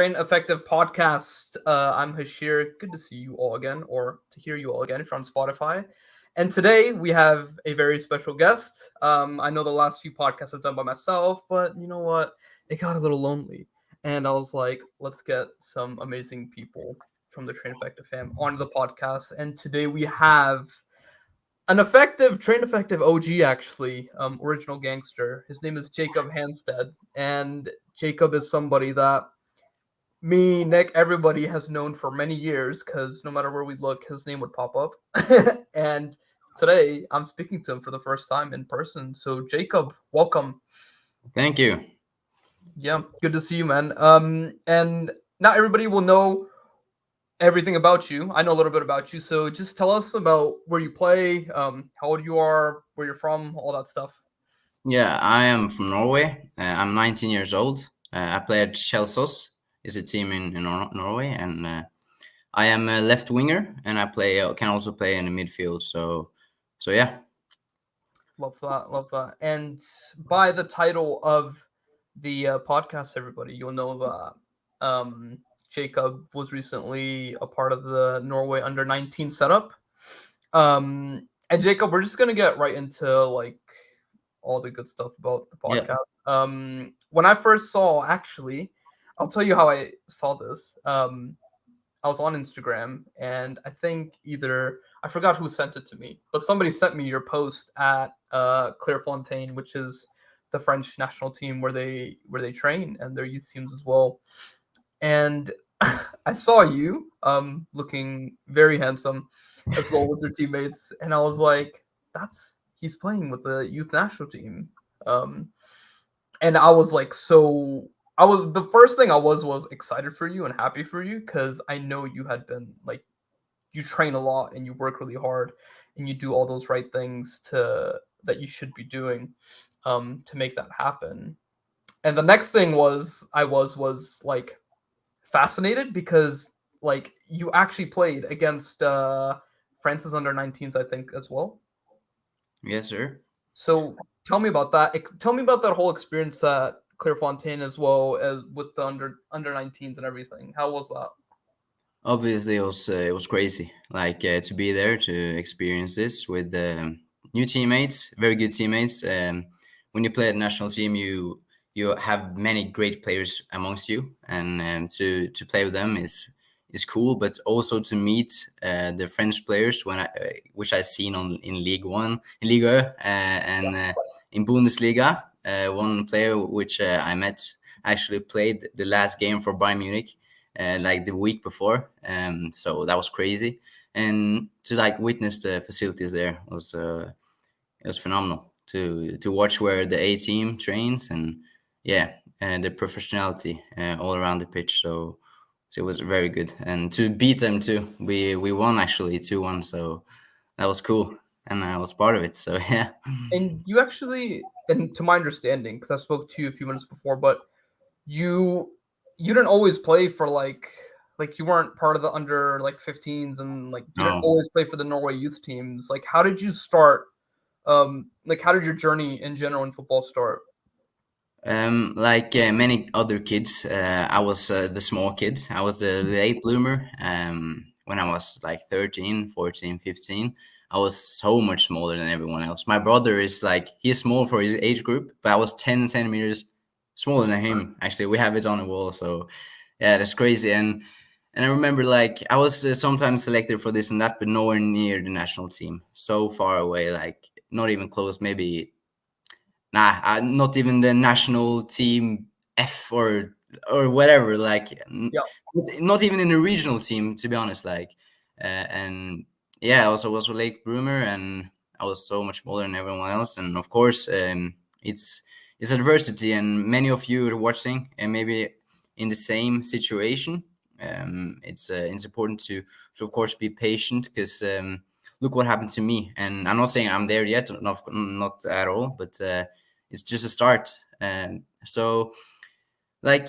Train Effective podcast. I'm Hashir. Good to see you all again, or to hear you all again if you're on Spotify. And today we have a very special guest. I know the last few podcasts I've done by myself, but you know what? It got a little lonely. And I was like, let's get some amazing people from the Train Effective fam onto the podcast. And today we have an effective Train Effective OG, actually, original gangster. His name is Jacob Hanstad. And Jacob is somebody that me, Nick, everybody has known for many years because no matter where we look, his name would pop up. And today I'm speaking to him for the first time in person. So, Jacob, welcome. Thank you. Yeah, good to see you, man. And not everybody will know everything about you. I know a little bit about you. So, just tell us about where you play, how old you are, where you're from, all that stuff. Yeah, I am from Norway. I'm 19 years old. I play at Kjelsås. It's a team in Norway, and I am a left winger, and I can also play in the midfield. So yeah. Love that. Love that. And by the title of the podcast, everybody, you'll know that Jacob was recently a part of the Norway under 19 setup. And Jacob, we're just gonna get right into like all the good stuff about the Yeah. podcast. When I first saw, actually, I'll tell you how I saw this. I was on Instagram, and I think I forgot who sent it to me, but somebody sent me your post at Clairefontaine, which is the French national team where they train and their youth teams as well. And I saw you looking very handsome as well with your teammates, and I was like, he's playing with the youth national team. Um, and I was like, the first thing I was excited for you and happy for you because I know you had been like, you train a lot and you work really hard and you do all those right things that you should be doing to make that happen. And the next thing I was like fascinated because like you actually played against France's under 19s, I think, as well. Yes, sir. So tell me about that. Tell me about that whole experience at Clairefontaine as well as with the under 19s and everything. How was that? Obviously, it was crazy. Like to be there to experience this with new teammates, very good teammates. When you play at national team, you have many great players amongst you, and to play with them is cool. But also to meet the French players which I seen in League One, in Liga, and in Bundesliga. One player which I met actually played the last game for Bayern Munich. Like the week before, so that was crazy, and to like witness the facilities there was phenomenal to watch where the A team trains, and yeah, and the professionality all around the pitch. So it was very good, and to beat them too. We won actually 2-1, so that was cool, and I was part of it. So yeah. And you actually, and to my understanding, because I spoke to you a few minutes before, but you you didn't always play for like you weren't part of the under like 15s and like you didn't No. always play for the Norway youth teams. Like how did you start? Like how did your journey in general in football start? Like many other kids, I was the small kid. I was the late bloomer. When I was like 13, 14, 15, I was so much smaller than everyone else. My brother is like, he's small for his age group, but I was 10 centimeters smaller than him. Actually, we have it on the wall. So yeah, that's crazy. And I remember like I was sometimes selected for this and that, but nowhere near the national team. So far away, like not even close, maybe not even the national team F or whatever. Like Yeah. not even in the regional team, to be honest. Like, and yeah, I also was a late bloomer, and I was so much smaller than everyone else. And of course, it's adversity, and many of you are watching, and maybe in the same situation. It's important to of course be patient because. Look what happened to me, and I'm not saying I'm there yet, not at all, but it's just a start. So like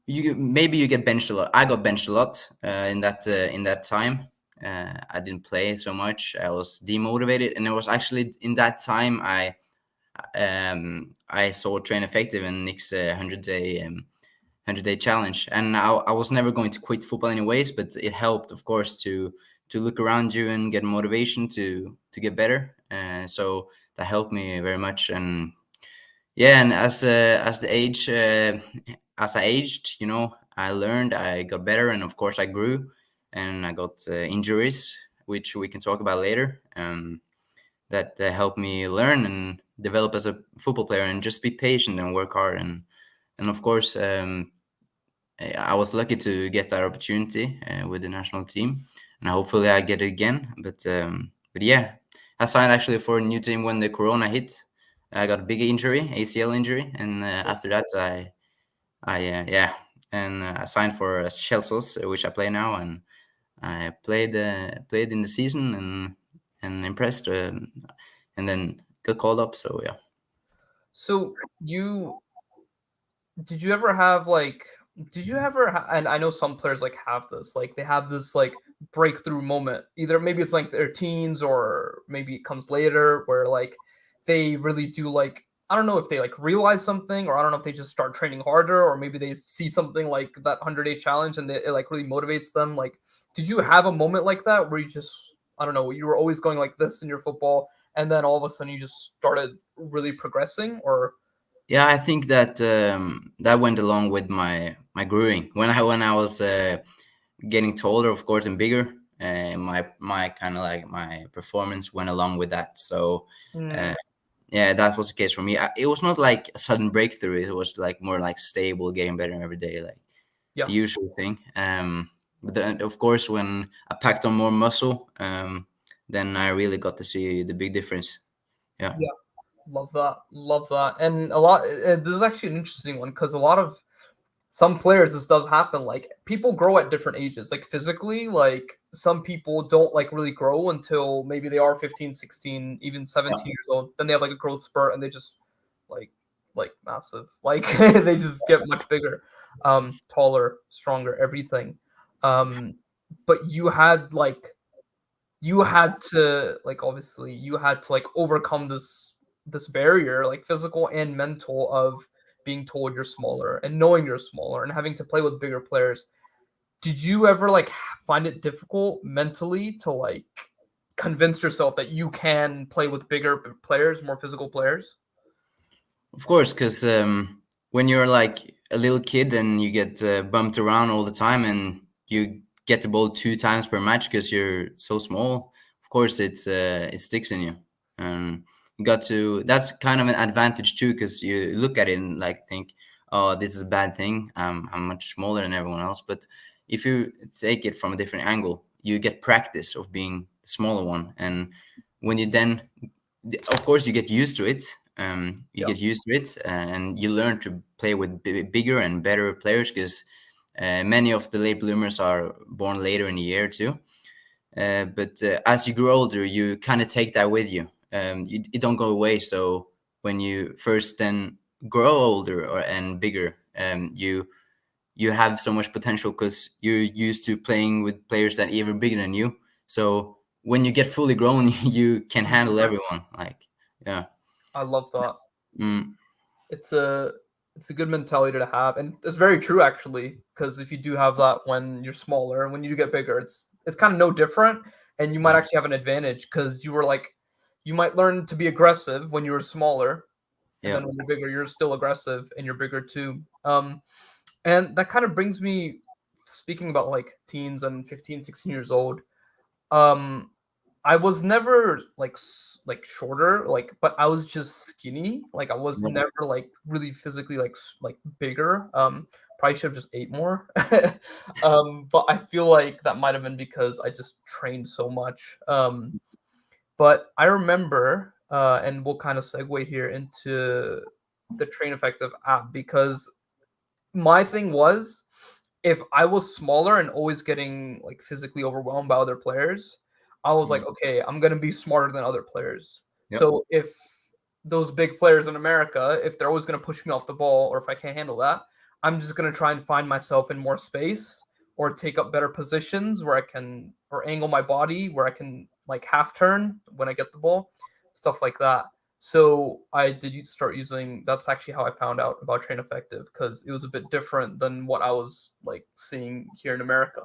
you get benched a lot. I got benched a lot in that time. I didn't play so much. I was demotivated, and it was actually in that time I saw Train Effective and Nick's 100-day 100-day challenge, and I was never going to quit football anyways, but it helped, of course, to look around you and get motivation to get better. So that helped me very much. And yeah, and as the age as I aged, I learned, I got better, and of course I grew, and I got injuries, which we can talk about later. That helped me learn and develop as a football player, and just be patient and work hard. And of course, I was lucky to get that opportunity with the national team, and hopefully I get it again. But yeah, I signed actually for a new team when the Corona hit. I got a big injury, ACL injury, and after that, yeah, and I signed for Chelsea, which I play now, and I played in the season and impressed, and then got called up. So yeah. So you did you ever have like did you ever and I know some players like have this like they have this like breakthrough moment, either maybe it's like their teens or maybe it comes later, where like they really do like, I don't know if they like realize something, or I don't know if they just start training harder, or maybe they see something like that 100-day challenge and it like really motivates them. Like, did you have a moment like that where you just, I don't know, you were always going like this in your football, and then all of a sudden you just started really progressing? Or Yeah, I think that that went along with my growing. When I was getting taller, of course, and bigger, my kind of like my performance went along with that. So hmm, uh, yeah, that was the case for me. It was not like a sudden breakthrough. It was like more like stable, getting better every day, like yeah. the usual thing. But then, of course, when I packed on more muscle, then I really got to see the big difference. Yeah. Yeah, love that. Love that. And a lot, this is actually an interesting one because a lot of some players, this does happen. Like, people grow at different ages. Like, physically, like, some people don't like really grow until maybe they are 15, 16, even Yeah. 17 years old. Then they have like a growth spurt and they just like, massive. Like, they just get much bigger, taller, stronger, everything. Um, but you had to like, obviously you had to like overcome this barrier, like physical and mental, of being told you're smaller and knowing you're smaller and having to play with bigger players. Did you ever like find it difficult mentally to like convince yourself that you can play with bigger players, more physical players? Of course, because when you're like a little kid and you get bumped around all the time and you get the ball 2 times per match because you're so small, of course it sticks in you. You got to. That's kind of an advantage too, because you look at it and like think, oh, this is a bad thing. I'm much smaller than everyone else. But if you take it from a different angle, you get practice of being the smaller one, and when you then, of course, you get used to it. You Yeah, get used to it, and you learn to play with bigger and better players, because many of the late bloomers are born later in the year too. But as you grow older, you kind of take that with you. It don't go away. So when you first then grow older and bigger, you have so much potential because you're used to playing with players that are even bigger than you. So when you get fully grown, you can handle 100%. everyone. Like, yeah, I love that. that's mm, It's a it's a good mentality to have, and it's very true actually. Because if you do have that when you're smaller, when you do get bigger, it's kind of no different, and you might yeah, actually have an advantage because you were like, you might learn to be aggressive when you were smaller, and yeah. then when you're bigger, you're still aggressive and you're bigger too. And that kind of brings me, speaking about like teens and 15, 16 years old. Um, I was never like like shorter, like, but I was just skinny. Like, I was Yeah. never like really physically like like bigger. Probably should have just ate more. But I feel like that might have been because I just trained so much. But I remember, and we'll kind of segue here into the train effective app, because my thing was, if I was smaller and always getting like physically overwhelmed by other players, I was like, Mm, okay, I'm gonna be smarter than other players. yep. So if those big players in America, if they're always gonna push me off the ball, or if I can't handle that, I'm just gonna try and find myself in more space, or take up better positions where I can, or angle my body where I can like half turn when I get the ball, stuff like that. So I did start using. That's actually how I found out about Train Effective because it was a bit different than what I was like seeing here in America.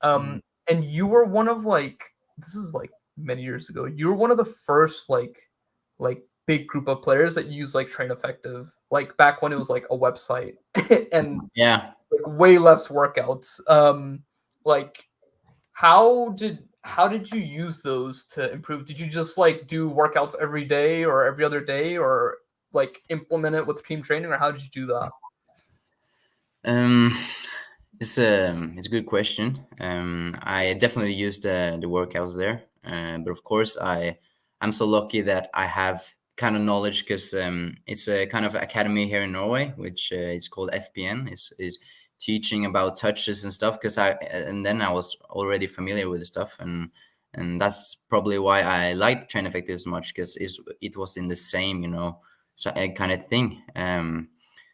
Mm. And you were one of like this is like many years ago. You were one of the first like big group of players that used like Train Effective, like back when it was like a website and Yeah. like way less workouts. Like how did you use those to improve? Did you just like do workouts every day or every other day or like implement it with team training or how did you do that? Um, it's a good question. I definitely use the workouts there, but of course I'm so lucky that I have kind of knowledge because it's a kind of academy here in Norway, which it's called FPN. Is teaching about touches and stuff because and then I was already familiar with the stuff and that's probably why I liked Train Effective so much because it was in the same so, kind of thing.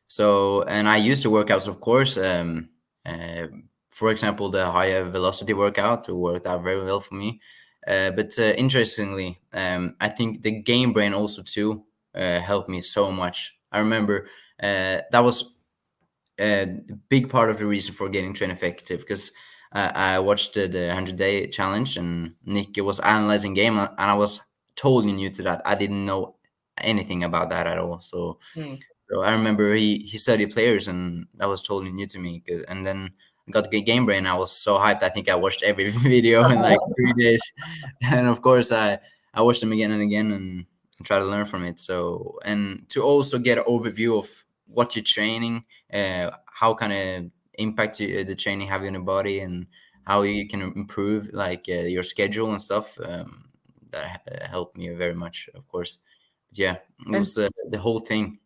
So, and I used the workouts, of course. Uh, for example, the higher velocity workout worked out very well for me. But interestingly, I think the game brain also too helped me so much. I remember that was a big part of the reason for getting Train Effective because I watched the 100-day challenge and Nick was analyzing game and I was totally new to that. I didn't know anything about that at all. Hmm. So I remember he studied players, and that was totally new to me. And then I got the game brain. I was so hyped. I think I watched every video in like 3 days, and of course I watched them again and again and try to learn from it. So and to also get an overview of what you're training, how kind of impact the training have on your body, and how you can improve like your schedule and stuff. That helped me very much, of course. But yeah, it And was the whole thing.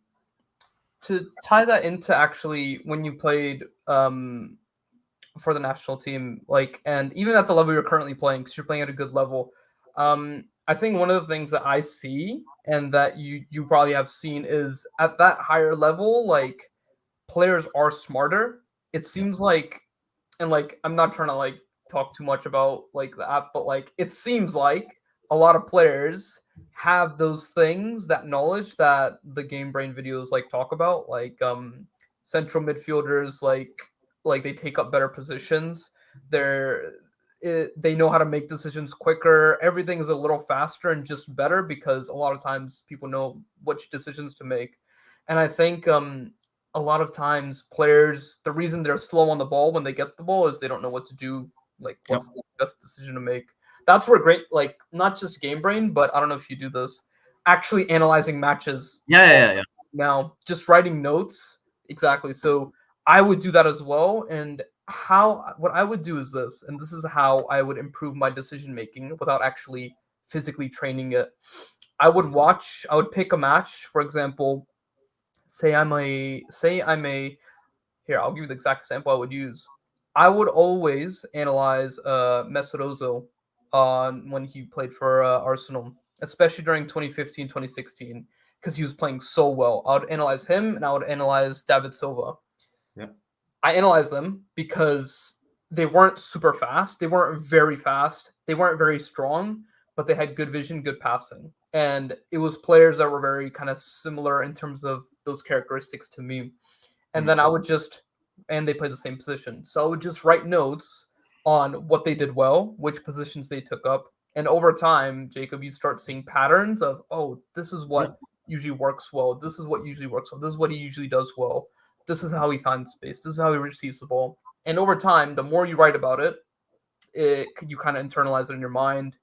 to tie that into actually when you played for the national team, like, and even at the level you're currently playing, because you're playing at a good level. I think one of the things that I see and that you probably have seen is at that higher level, like players are smarter. It Yeah. seems like, and like I'm not trying to like talk too much about like the app, but like it seems like a lot of players have those things, that knowledge that the game brain videos like talk about, like central midfielders like they take up better positions. They're they know how to make decisions quicker. Everything is a little faster and just better because a lot of times people know which decisions to make. And I think a lot of times players, the reason they're slow on the ball when they get the ball is they don't know what to do, like Yep. what's the best decision to make. That's where great, like not just game brain, but I don't know if you do this, actually analyzing matches Yeah, yeah, yeah, yeah. now, just writing notes. Exactly. So I would do that as well. And how what I would do is this, and this is how I would improve my decision making without actually physically training it. I would pick a match, for example, say I'm a here, I'll give you the exact example I would use. I would always analyze Mesut Ozil on when he played for Arsenal, especially during 2015, 2016, because he was playing so well. I would analyze him and I would analyze David Silva. Yeah. I analyzed them because they weren't super fast. They weren't very fast. They weren't very strong, but they had good vision, good passing. And it was players that were very kind of similar in terms of those characteristics to me. And Mm. then I would just, and they played the same position. So I would just write notes on what they did well, which positions they took up. And over time, Jacob, you start seeing patterns of, oh, this is Yeah. what usually works well. This is what usually works well. This is what he usually does well. This is how he finds space. This is how he receives the ball. And over time, the more you write about it, you kind of internalize it in your mind.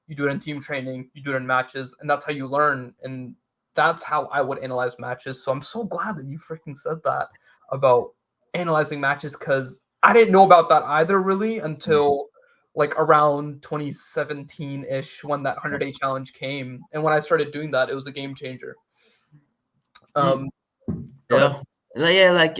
You do it in team training, you do it in matches, and that's how you learn. And that's how I would analyze matches. So I'm so glad that you freaking said that about analyzing matches because I didn't know about that either really Mm. until like around 2017 ish when that 100-day challenge came. And when I started doing that, it was a game changer. Mm. Um, Go ahead. Yeah. Yeah, like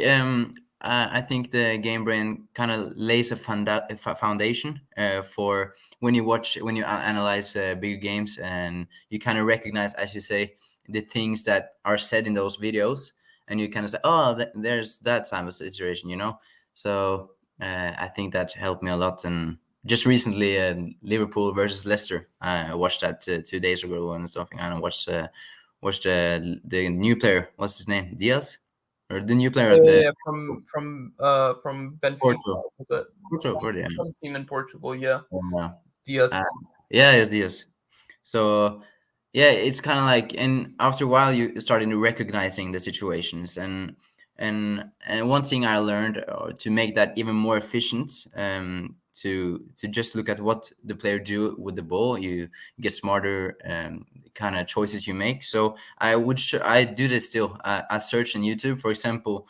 I think the game brain kind of lays a foundation for when you analyze big games, and you kind of recognize, as you say, the things that are said in those videos, and you kind of say, oh, there's that type of situation, So I think that helped me a lot. And just recently, Liverpool versus Leicester, I watched that 2 days ago and something, and I watched watch the new player. What's his name? Diaz, or the new player Yeah, at yeah, the yeah, from Benfica. Porto. Was it Porto, yeah. some team in Portugal? Yeah, Uh, Diaz. uh, yeah, it's Diaz. So yeah, it's kind of like, and after a while you starting to recognizing the situations, and one thing I learned, to make that even more efficient, to just look at what the player do with the ball, you get smarter, kind of choices you make. So I do this still. I search on YouTube, for example,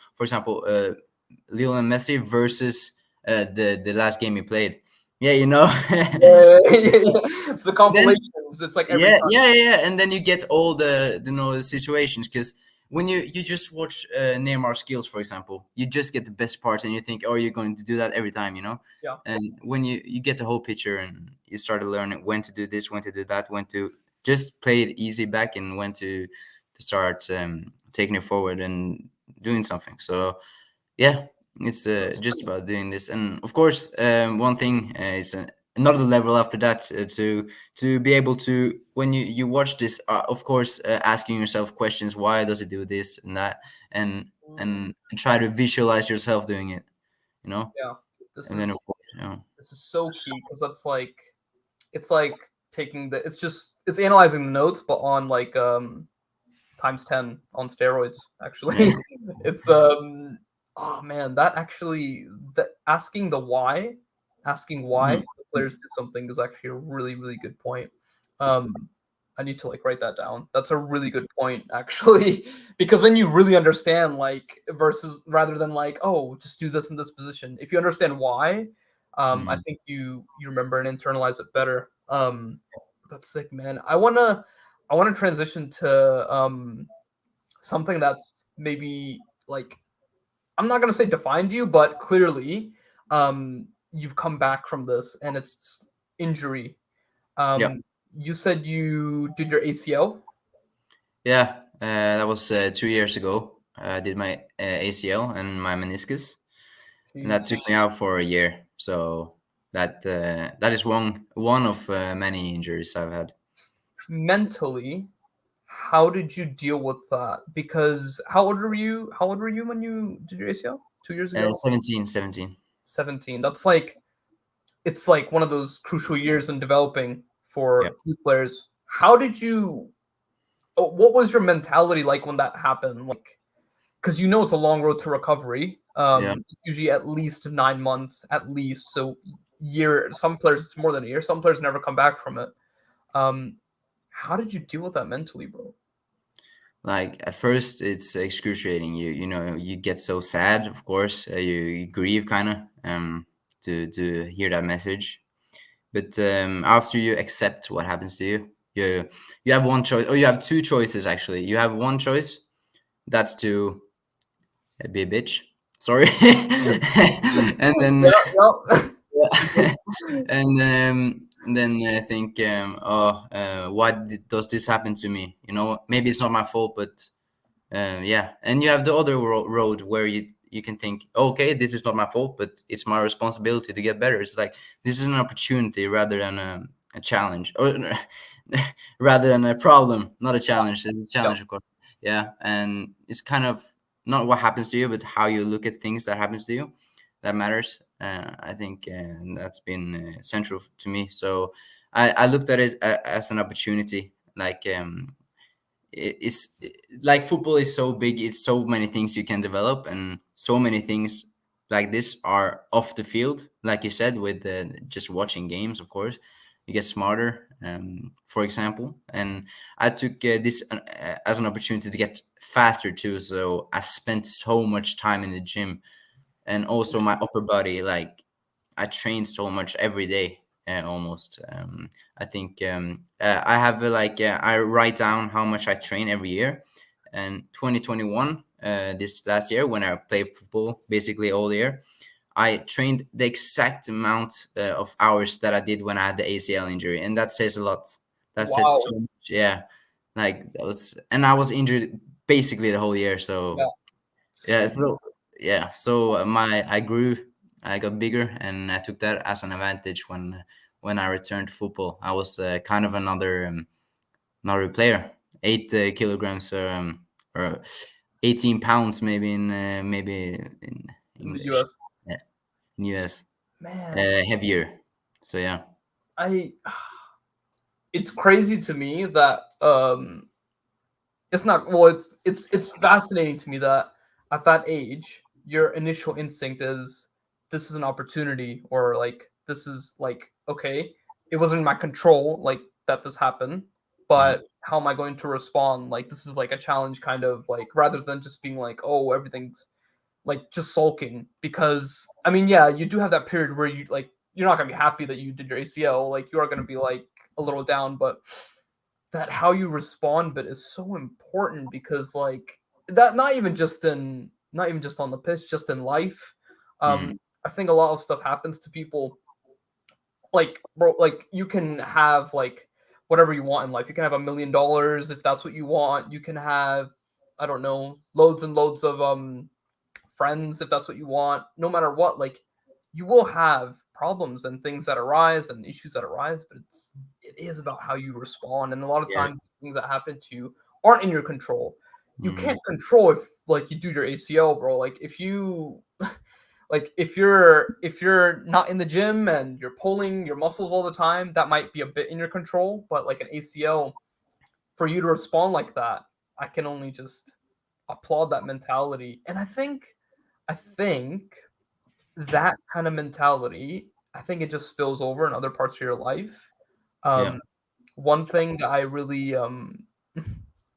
Lionel Messi versus the last game he played. Yeah, you know. Yeah, yeah, yeah, yeah. It's the Then compilations. It's like every yeah, time. yeah, yeah, and then you get all the situations, because when you just watch Neymar skills, for example, you just get the best parts, and you think, oh, you're going to do that every time, you know. Yeah. And when you get the whole picture, and you start to learn when to do this, when to do that, when to just play it easy back, and when to start taking it forward and doing something. So yeah, it's just about doing this, and of course, one thing is another level after that, to be able to, when you watch this, of course, asking yourself questions: why does it do this and that, and Mm, and try to visualize yourself doing it, you know. yeah. This And then of is course, you know. this is so key because that's like it's like taking the it's analyzing the notes but on like times 10 on steroids Yeah. actually. It's oh man, that actually the asking the why, asking why Mhm. the players do something is actually a really really good point. um I need to like write that down. That's a really good point actually, because then you really understand like versus rather than like, oh, just do this in this position. If you understand why, I Mhm. think you remember and internalize it better. That's sick, man. I want to transition to something that's maybe like I'm not gonna say defined you, but clearly, you've come back from this, and it's injury. Yeah, You said you did your ACL. yeah, that was 2 years ago. I did my ACL and my meniscus, and that Jeez. took me out for a year. So that is one of many injuries I've had. Mentally, how did you deal with that? Because how old were you? How old were you when you did your ACL? 2 years ago. 17. 17. That's like it's like one of those crucial years in developing Yeah, for youth players. How did you? What was your mentality like when that happened? Like, because you know it's a long road to recovery. yeah. Usually at least 9 months, at least. So year. Some players it's more than a year. Some players never come back from it. Um, how did you deal with that mentally, bro? Like at first, it's excruciating. You know you get so sad. Of course, you grieve kind of, to hear that message. But after you accept what happens to you, you have one choice, or you have two choices actually. You have one choice, that's to be a bitch. Sorry, and then Yeah, yeah. yeah. And then I think, oh, why does this happen to me? You know, maybe it's not my fault, but yeah. And you have the other road where you can think, okay, this is not my fault, but it's my responsibility to get better. It's like this is an opportunity rather than a challenge, or rather than a problem, not a challenge. It's a Yeah. challenge, of course. Yeah, and it's kind of not what happens to you, but how you look at things that happens to you, that matters. I think, and that's been central to me. So I looked at it as an opportunity, like, it's like football is so big, it's so many things you can develop, and so many things like this are off the field, like you said, with just watching games. Of course, you get smarter, for example. And I took this as an opportunity to get faster too, so I spent so much time in the gym, and also my upper body, like I train so much every day, almost. I think, I have like, I write down how much I train every year. And 2021, this last year, when I played football basically all year, I trained the exact amount of hours that I did when I had the ACL injury, and that says a lot. That says Wow. so much. Yeah, like that was, and I was injured basically the whole year. Yeah. So yeah, so yeah, so my I grew, I got bigger, and I took that as an advantage when I returned to football. I was kind of another player, 8 kilograms, or 18 pounds, maybe maybe in in the English. US. Yeah, in US, Man, heavier. So yeah. I it's crazy to me that it's not well it's fascinating to me that at that age your initial instinct is this is an opportunity or like this is like okay it wasn't in my control like that this happened Mhm. but how am I going to respond like this is like a challenge kind of like rather than just being like oh everything's like just sulking because I mean yeah you do have that period where you like you're not going to be happy that you did your ACL like you are going to be like a little down but that how you respond but is so important because like that not even just on the pitch just in life Mhm. I think a lot of stuff happens to people like bro like you can have like whatever you want in life you can have $1 million if that's what you want you can have I don't know loads and loads of friends if that's what you want no matter what like you will have problems and things that arise and issues that arise but it is about how you respond and a lot of Yeah. times things that happen to you aren't in your control you Mhm. can't control if like you do your ACL bro like if you like if you're not in the gym and you're pulling your muscles all the time that might be a bit in your control but like an ACL for you to respond like that I can only just applaud that mentality and I think that kind of mentality, I think it just spills over in other parts of your life. Yeah. Um, one thing that I really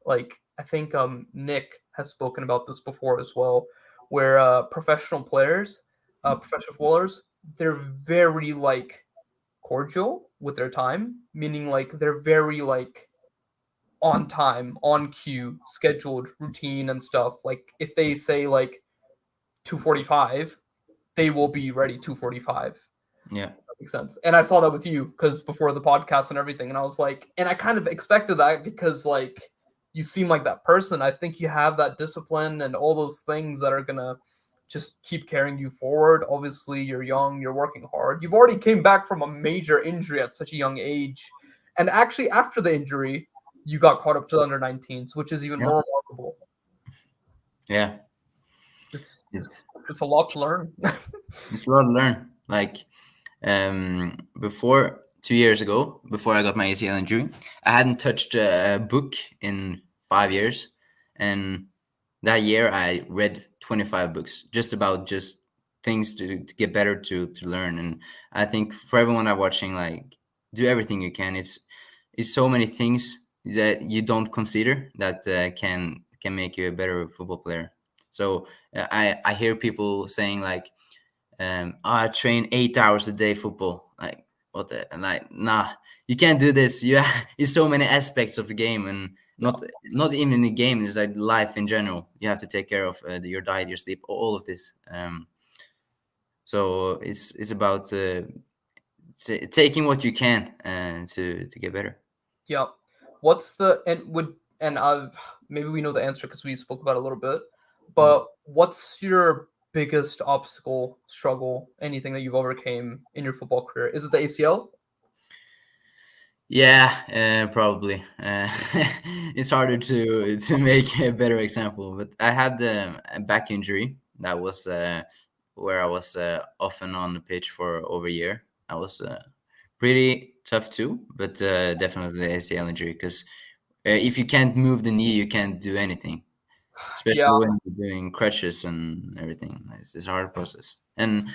like, I think Nick has spoken about this before as well, where professional players, professional footballers, they're very like cordial with their time, meaning like they're very like on time, on cue, scheduled, routine and stuff. Like if they say like 2:45 they will be ready 2:45. Yeah. That makes sense. And I saw that with you because before the podcast and everything, and I was like, and I kind of expected that because like you seem like that person. I think you have that discipline and all those things that are gonna just keep carrying you forward. Obviously, you're young, you're working hard. You've already came back from a major injury at such a young age, and actually after the injury, you got caught up to the under 19s, which is even Yeah. more remarkable. Yeah. It's It's it's a lot to learn. it's a lot to learn. Like, before 2 years ago, before I got my ACL injury, I hadn't touched a book in 5 years, and that year I read 25 books just about just things to get better to learn. And I think for everyone that watching, like, do everything you can. It's so many things that you don't consider that can make you a better football player. So I hear people saying like, I train 8 hours a day football. Like, what the, and like, nah, you can't do this. You it's so many aspects of the game, and Yeah. not even in the game. It's like life in general. You have to take care of your diet, your sleep, all of this. So it's about taking what you can to get better. Yeah. What's the and would and maybe we know the answer because we spoke about it a little bit, Mm. but what's your biggest obstacle, struggle, anything that you've overcame in your football career? Is it the ACL? Yeah, probably. It's harder to make a better example, but I had a back injury that was where I was off and on the pitch for over a year. That was pretty tough too, but definitely the ACL injury because if you can't move the knee, you can't do anything, Yeah. especially when you're doing crutches and everything. It's a hard process, and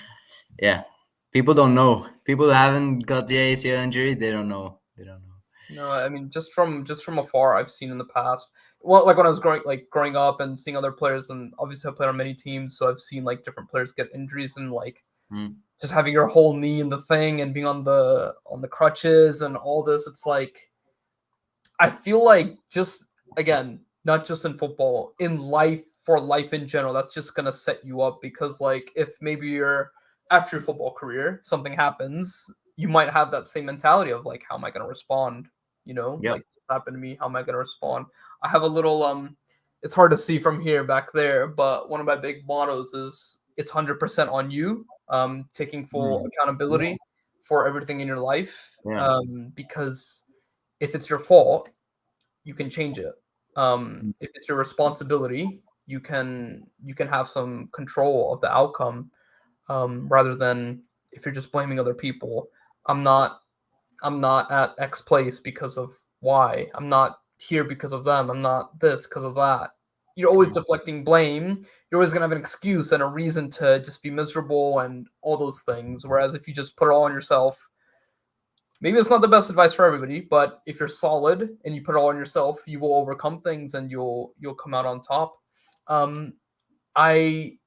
yeah, people don't know. People who haven't got the ACL injury, they don't know. They don't know. No, I mean just from afar, I've seen in the past. Well, like when I was growing up and seeing other players, and obviously I played on many teams, so I've seen like different players get injuries and like Mm. just having your whole knee in the thing and being on the crutches and all this. It's like I feel like just again, not just in football, in life for life in general, that's just gonna set you up because like if maybe you're after your football career, something happens, you might have that same mentality of like, how am I gonna respond? Yep. Like this happened to me, how am I gonna respond? I have a little it's hard to see from here back there, but one of my big mottos is it's 100% on you, taking full Mm. Yeah. accountability for everything in your life. Yeah. Because if it's your fault, you can change it. If it's your responsibility, you can have some control of the outcome, rather than if you're just blaming other people. I'm not I'm not at X place because of Y. I'm not here because of them. I'm not this because of that. You're always Mm. deflecting blame. You're always gonna have an excuse and a reason to just be miserable and all those things. Whereas if you just put it all on yourself, maybe it's not the best advice for everybody, but if you're solid and you put it all on yourself, you will overcome things and you'll come out on top. Um, I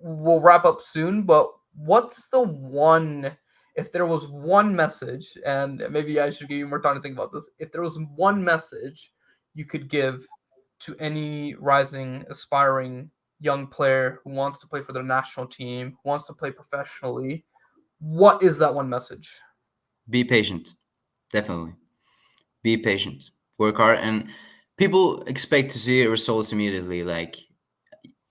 will wrap up soon, but what's the one, if there was one message, and maybe I should give you more time to think about this, if there was one message you could give to any rising, aspiring young player who wants to play for their national team, who wants to play professionally, what is that one message? Be patient, definitely. Be patient. Work hard, and people expect to see results immediately.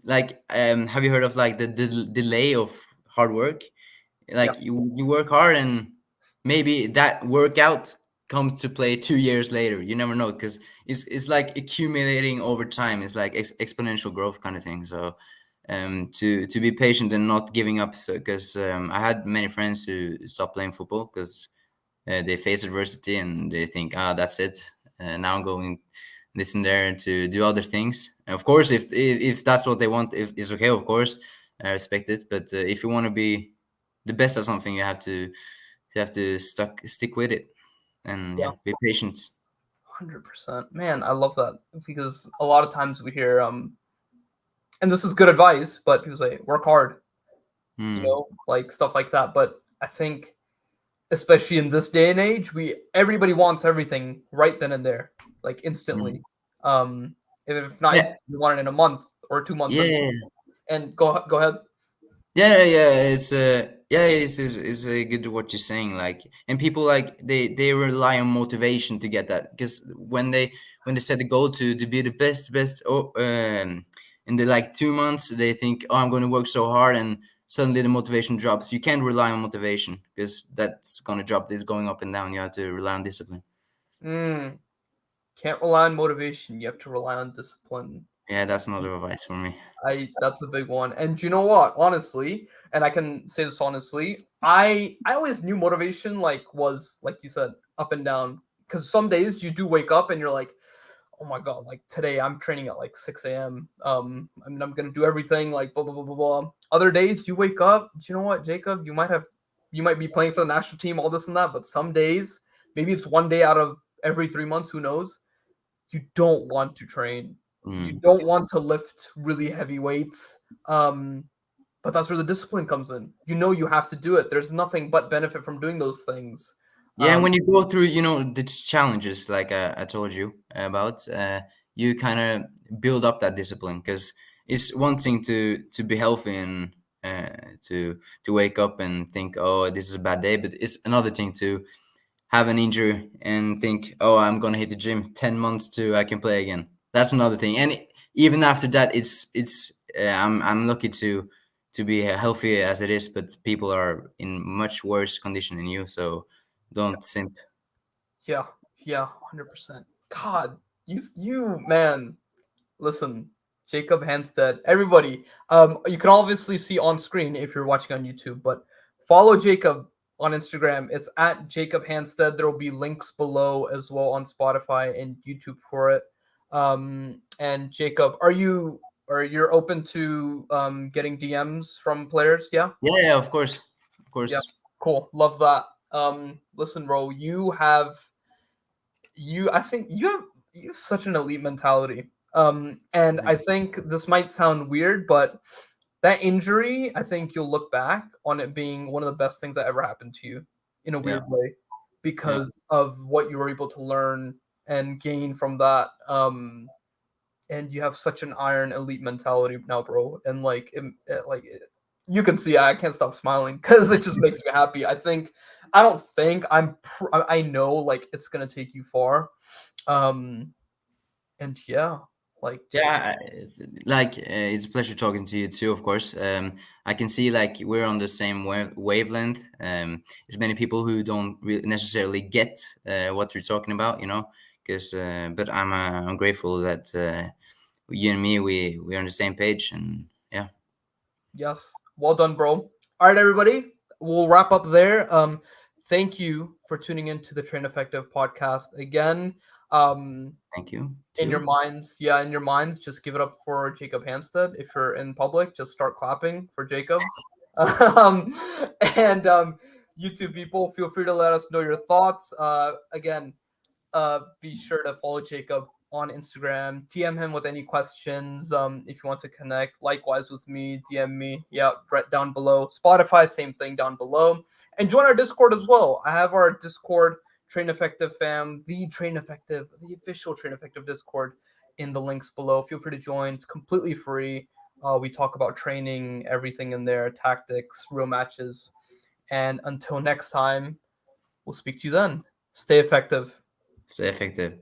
Have you heard of like the delay of hard work? Yeah. Like you work hard, and maybe that workout comes to play 2 years later. You never know, because it's like accumulating over time. It's like exponential growth kind of thing. So to be patient and not giving up. So because I had many friends who stopped playing football because they face adversity and they think, ah, that's it. Now I'm going this and there to do other things. And of course, if that's what they want, if it's okay, of course, I respect it. But if you want to be the best at something, you have to stick with it, and Yeah. yeah, be patient. 100%. Man, I love that because a lot of times we hear, and this is good advice, but people say work hard, Mm, like stuff like that. But I think, especially in this day and age, everybody wants everything right then and there, like instantly. mm. If not Yeah, instant, you want it in a month or 2 months. And yeah. and go ahead. Yeah. It's good what you're saying. Like, and people like they rely on motivation to get that, because when they set the goal to be the best, in the like 2 months, they think, oh, I'm going to work so hard, and suddenly the motivation drops. You can't rely on motivation because that's going to drop. It's going up and down. You have to rely on discipline. Mm, can't rely on motivation. You have to rely on discipline. Yeah, that's another advice for me. I That's a big one. And you know what? Honestly, and I can say this honestly, I always knew motivation was like you said, up and down. Because some days you do wake up and you're like, oh my god, like today I'm training at like 6 a.m. I mean I'm gonna do everything like blah blah blah blah blah. Other days you wake up, you know what, Jacob, you might be playing for the national team, all this and that, but some days, maybe it's one day out of every 3 months, who knows, you don't want to train. You Mm. don't want to lift really heavy weights. But that's where the discipline comes in. You know you have to do it. There's nothing but benefit from doing those things. Yeah, and Um, when you go through, these challenges, like I told you about, you kind of build up that discipline, because it's one thing to be healthy and to wake up and think, oh, this is a bad day, but it's another thing to have an injury and think, oh, I'm gonna hit the gym 10 months to I can play again. That's another thing, and even after that, it's I'm lucky to be healthy as it is, but people are in much worse condition than you, so don't simp. yeah, yeah, 100%. God, you man, listen, Jacob Hanstad, everybody. You can obviously see on screen if you're watching on YouTube, but follow Jacob on Instagram. It's at Jacob Hanstad. There will be links below as well on Spotify and YouTube for it. And Jacob, you're open to getting DMs from players? Yeah, Yeah, of course, of yeah, course. cool. Love that. Listen, bro, I think you have such an elite mentality. And I think this might sound weird, but that injury, I think you'll look back on it being one of the best things that ever happened to you in a Yeah, weird way yeah, because of what you were able to learn and gain from that. And you have such an iron elite mentality now, bro. And you can see I can't stop smiling because it just makes me happy. I don't think I know like it's gonna take you far. Um, and yeah, like just yeah. It's a pleasure talking to you too. Of course, I can see like we're on the same wavelength. There's many people who don't necessarily get what you're talking about. because but I'm grateful that you and me we're on the same page, and yeah. Yes. Well done, bro. All right, everybody. We'll wrap up there. Thank you for tuning into the Train Effective podcast again. Um, Thank you in your too. minds, in your minds, just give it up for Jacob Hanstad. If you're in public, just start clapping for Jacob. Um, and YouTube people, feel free to let us know your thoughts. Again, be sure to follow Jacob on Instagram. DM him with any questions. If you want to connect, likewise with me, DM me. Yeah, right down below. Spotify, same thing down below. And join our Discord as well. I have our Discord, Train Effective fam, the official Train Effective Discord in the links below. Feel free to join. It's completely free. We talk about training, everything in there, tactics, real matches. And until next time, we'll speak to you then. Stay effective. Stay effective.